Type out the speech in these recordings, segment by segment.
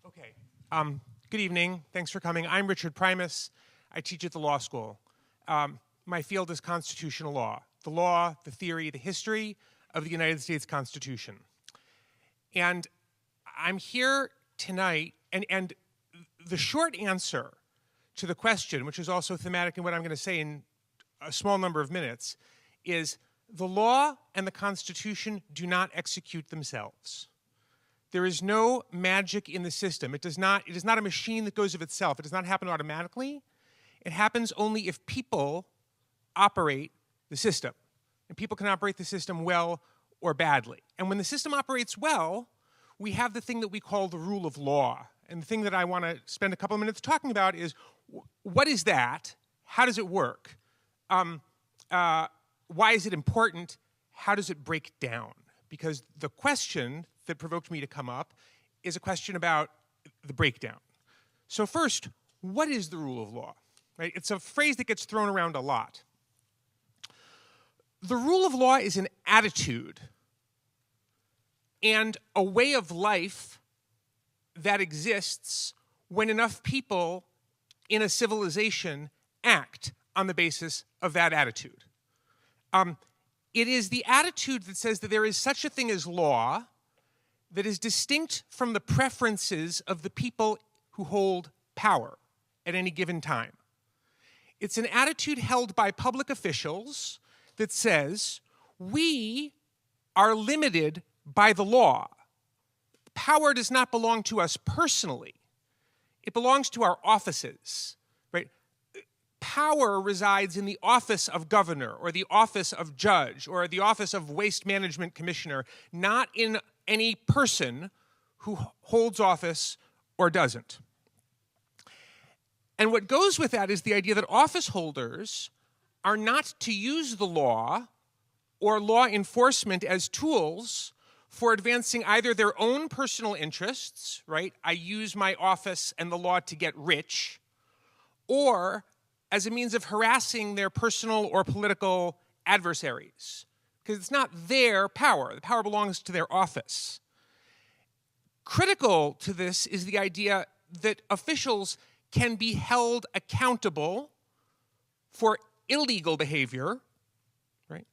Okay. Good evening. Thanks for coming. I'm Richard Primus. I teach at the law school. My field is constitutional law, the theory, the history of the United States Constitution. And I'm here tonight, and the short answer to the question, which is also thematic in what I'm going to say in a small number of minutes, is the law and the Constitution do not execute themselves. There is no magic in the system. It is not a machine that goes of itself. It does not happen automatically. It happens only if people operate the system. And people can operate the system well or badly. And when the system operates well, we have the thing that we call the rule of law. And the thing that I want to spend a couple of minutes talking about is, what is that? How does it work? Why is it important? How does it break down? Because the question that provoked me to come up is a question about the breakdown. So first, what is the rule of law? Right? It's a phrase that gets thrown around a lot. The rule of law is an attitude and a way of life that exists when enough people in a civilization act on the basis of that attitude. It is the attitude that says that there is such a thing as law that is distinct from the preferences of the people who hold power at any given time. It's an attitude held by public officials that says, we are limited by the law. Power does not belong to us personally. It belongs to our offices, right? Power resides in the office of governor or the office of judge or the office of waste management commissioner, not in any person who holds office or doesn't. And what goes with that is the idea that office holders are not to use the law or law enforcement as tools for advancing either their own personal interests, right? I use my office and the law to get rich, or as a means of harassing their personal or political adversaries. Because it's not their power. The power belongs to their office. Critical to this is the idea that officials can be held accountable for illegal behavior, right?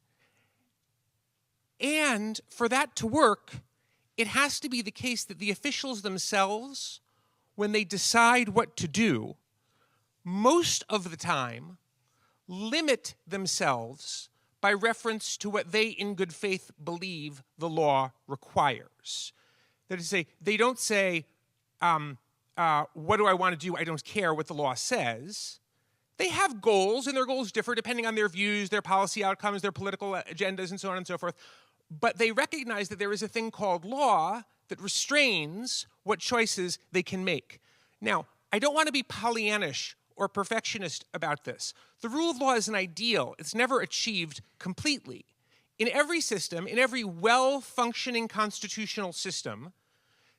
And for that to work, it has to be the case that the officials themselves, when they decide what to do, most of the time limit themselves by reference to what they in good faith believe the law requires. That is to say, they don't say, what do I want to do? I don't care what the law says. They have goals, and their goals differ depending on their views, their policy outcomes, their political agendas, and so on and so forth. But they recognize that there is a thing called law that restrains what choices they can make. Now, I don't want to be Pollyannish or perfectionist about this. The rule of law is an ideal. It's never achieved completely. In every system, in every well-functioning constitutional system,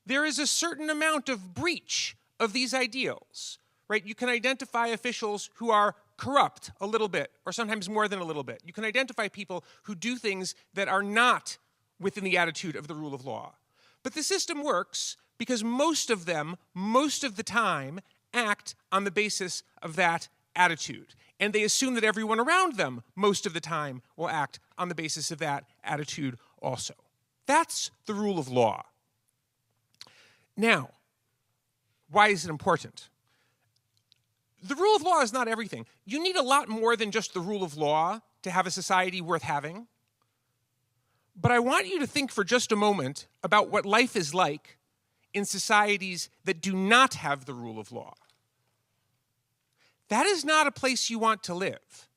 there is a certain amount of breach of these ideals, right? You can identify officials who are corrupt a little bit, or sometimes more than a little bit. You can identify people who do things that are not within the attitude of the rule of law. But the system works because most of them, most of the time, act on the basis of that attitude. And they assume that everyone around them, most of the time, will act on the basis of that attitude also. That's the rule of law. Now, why is it important? The rule of law is not everything. You need a lot more than just the rule of law to have a society worth having. But I want you to think for just a moment about what life is like in societies that do not have the rule of law. That is not a place you want to live.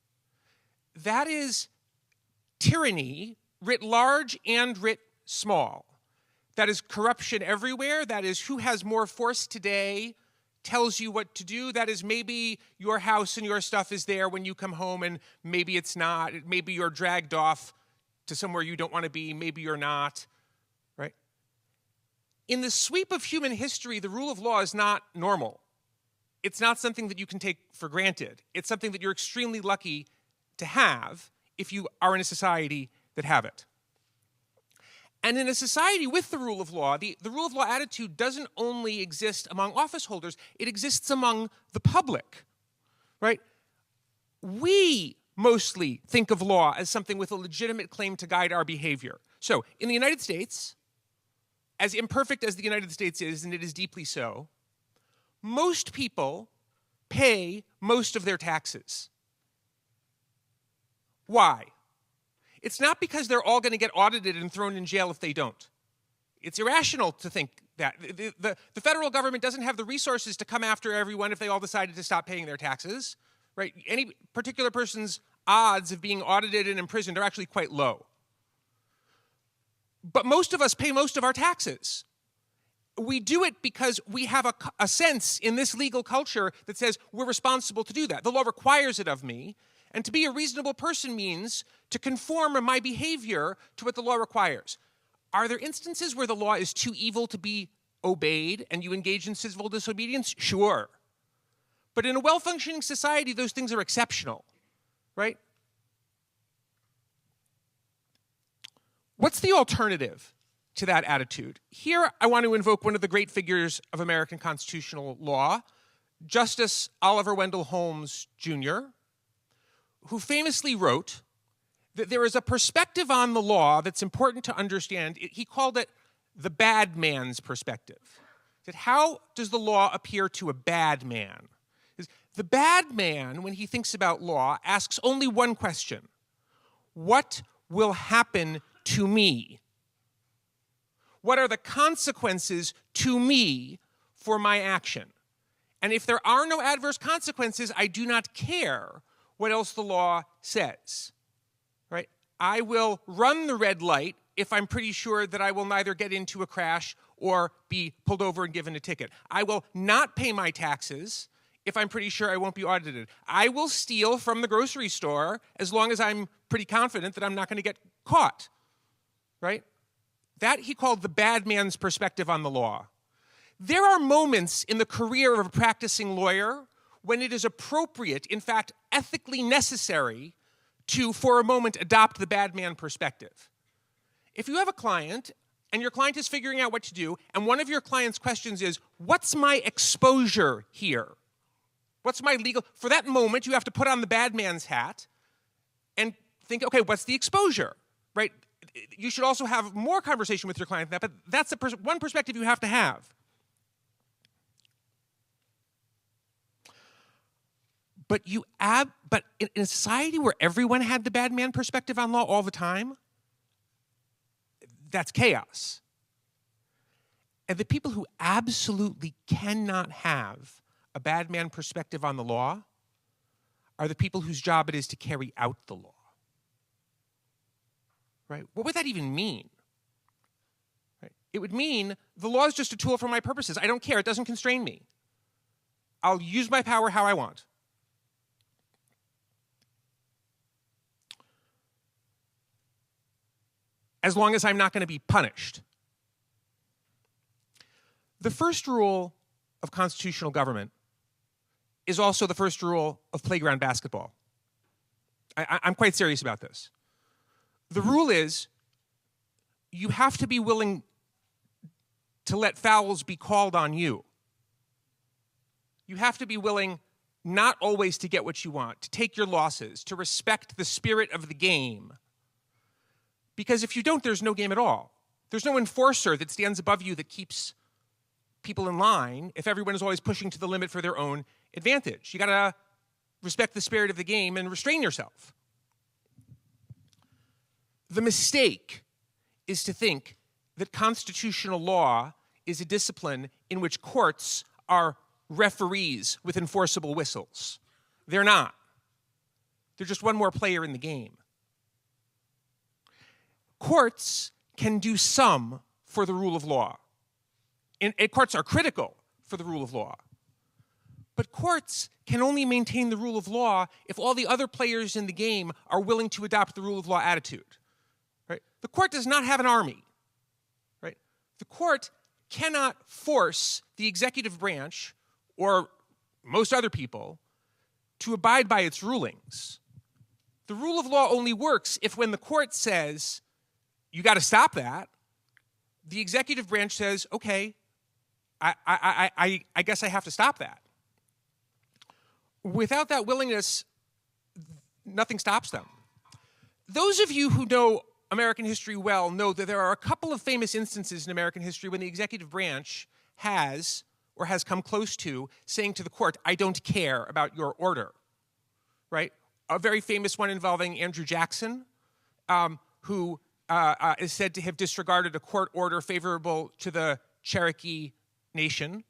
That is tyranny, writ large and writ small. That is corruption everywhere. That is who has more force today tells you what to do. That is maybe your house and your stuff is there when you come home and maybe it's not. Maybe you're dragged off to somewhere you don't want to be. Maybe you're not, right? In the sweep of human history, the rule of law is not normal. It's not something that you can take for granted. It's something that you're extremely lucky to have if you are in a society that have it. And in a society with the rule of law, the rule of law attitude doesn't only exist among office holders, it exists among the public, right? We mostly think of law as something with a legitimate claim to guide our behavior. So in the United States, as imperfect as the United States is, and it is deeply so, most people pay most of their taxes. Why? It's not because they're all going to get audited and thrown in jail if they don't. It's irrational to think that. The federal government doesn't have the resources to come after everyone if they all decided to stop paying their taxes, right? Any particular person's odds of being audited and imprisoned are actually quite low. But most of us pay most of our taxes. We do it because we have a sense in this legal culture that says we're responsible to do that. The law requires it of me. And to be a reasonable person means to conform my behavior to what the law requires. Are there instances where the law is too evil to be obeyed and you engage in civil disobedience? Sure. But in a well-functioning society, those things are exceptional, right? What's the alternative to that attitude? Here, I want to invoke one of the great figures of American constitutional law, Justice Oliver Wendell Holmes, Jr., who famously wrote that there is a perspective on the law that's important to understand. He called it the bad man's perspective. That how does the law appear to a bad man? The bad man, when he thinks about law, asks only one question: what will happen to me? What are the consequences to me for my action? And if there are no adverse consequences, I do not care what else the law says, right? I will run the red light if I'm pretty sure that I will neither get into a crash or be pulled over and given a ticket. I will not pay my taxes if I'm pretty sure I won't be audited. I will steal from the grocery store as long as I'm pretty confident that I'm not going to get caught, right? That he called the bad man's perspective on the law. There are moments in the career of a practicing lawyer when it is appropriate, in fact, ethically necessary, to, for a moment, adopt the bad man perspective. If you have a client, and your client is figuring out what to do, and one of your client's questions is, what's my exposure here? What's my legal... For that moment, you have to put on the bad man's hat and think, okay, what's the exposure, right? You should also have more conversation with your client than that, but that's the one perspective you have to have. But in a society where everyone had the bad man perspective on law all the time, that's chaos. And the people who absolutely cannot have a bad man perspective on the law are the people whose job it is to carry out the law. Right? What would that even mean? Right? It would mean the law is just a tool for my purposes. I don't care. It doesn't constrain me. I'll use my power how I want. As long as I'm not going to be punished. The first rule of constitutional government is also the first rule of playground basketball. I'm quite serious about this. The rule is you have to be willing to let fouls be called on you. You have to be willing not always to get what you want, to take your losses, to respect the spirit of the game. Because if you don't, there's no game at all. There's no enforcer that stands above you that keeps people in line if everyone is always pushing to the limit for their own advantage. You got to respect the spirit of the game and restrain yourself. The mistake is to think that constitutional law is a discipline in which courts are referees with enforceable whistles. They're not. They're just one more player in the game. Courts can do some for the rule of law. And courts are critical for the rule of law. But courts can only maintain the rule of law if all the other players in the game are willing to adopt the rule of law attitude. Right? The court does not have an army. Right? The court cannot force the executive branch, or most other people, to abide by its rulings. The rule of law only works if when the court says, you got to stop that, the executive branch says, okay, I guess I have to stop that. Without that willingness, nothing stops them. Those of you who know American history well know that there are a couple of famous instances in American history when the executive branch has, or has come close to, saying to the court, I don't care about your order, right? A very famous one involving Andrew Jackson, who is said to have disregarded a court order favorable to the Cherokee Nation.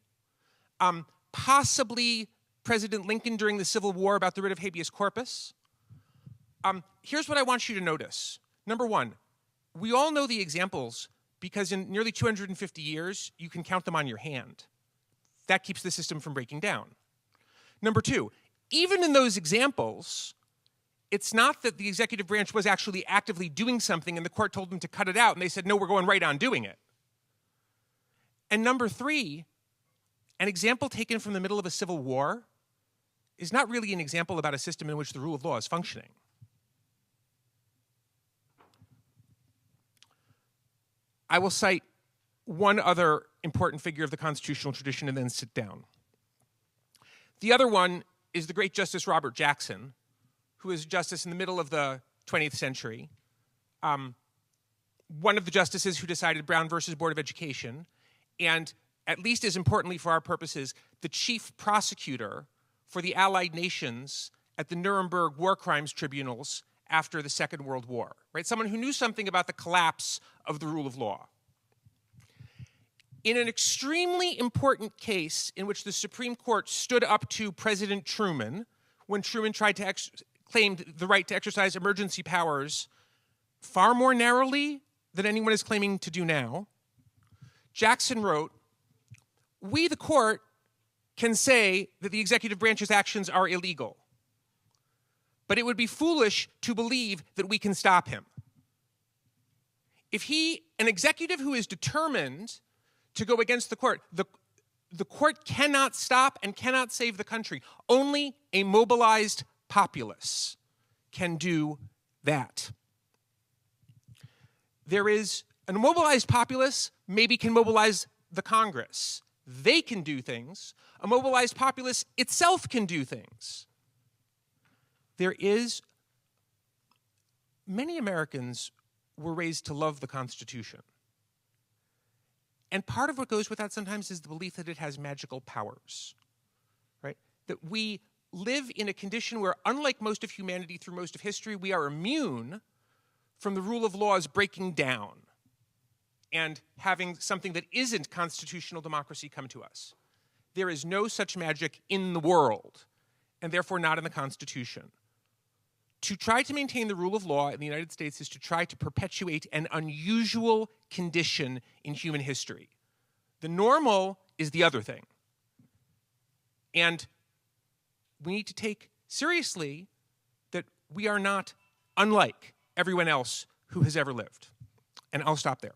Possibly President Lincoln during the Civil War about the writ of habeas corpus. Here's what I want you to notice. Number one, we all know the examples because in nearly 250 years, you can count them on your hand. That keeps the system from breaking down. Number two, even in those examples, it's not that the executive branch was actually actively doing something and the court told them to cut it out and they said, no, we're going right on doing it. And number three, an example taken from the middle of a civil war is not really an example about a system in which the rule of law is functioning. I will cite one other important figure of the constitutional tradition and then sit down. The other one is the great Justice Robert Jackson, who is a justice in the middle of the 20th century. One of the justices who decided Brown versus Board of Education, and at least as importantly for our purposes, the chief prosecutor for the Allied nations at the Nuremberg war crimes tribunals after the Second World War, right? Someone who knew something about the collapse of the rule of law. In an extremely important case in which the Supreme Court stood up to President Truman when Truman tried to claimed the right to exercise emergency powers far more narrowly than anyone is claiming to do now, Jackson wrote, we, the court, can say that the executive branch's actions are illegal, but it would be foolish to believe that we can stop him. If an executive who is determined to go against the court cannot stop and cannot save the country. Only a mobilized populace can do that. A mobilized populace maybe can mobilize the Congress. They can do things. A mobilized populace itself can do things. Many Americans were raised to love the Constitution. And part of what goes with that sometimes is the belief that it has magical powers, right? That we live in a condition where, unlike most of humanity through most of history, we are immune from the rule of laws breaking down and having something that isn't constitutional democracy come to us. There is no such magic in the world, and therefore not in the Constitution. To try to maintain the rule of law in the United States is to try to perpetuate an unusual condition in human history. The normal is the other thing. And we need to take seriously that we are not unlike everyone else who has ever lived. And I'll stop there.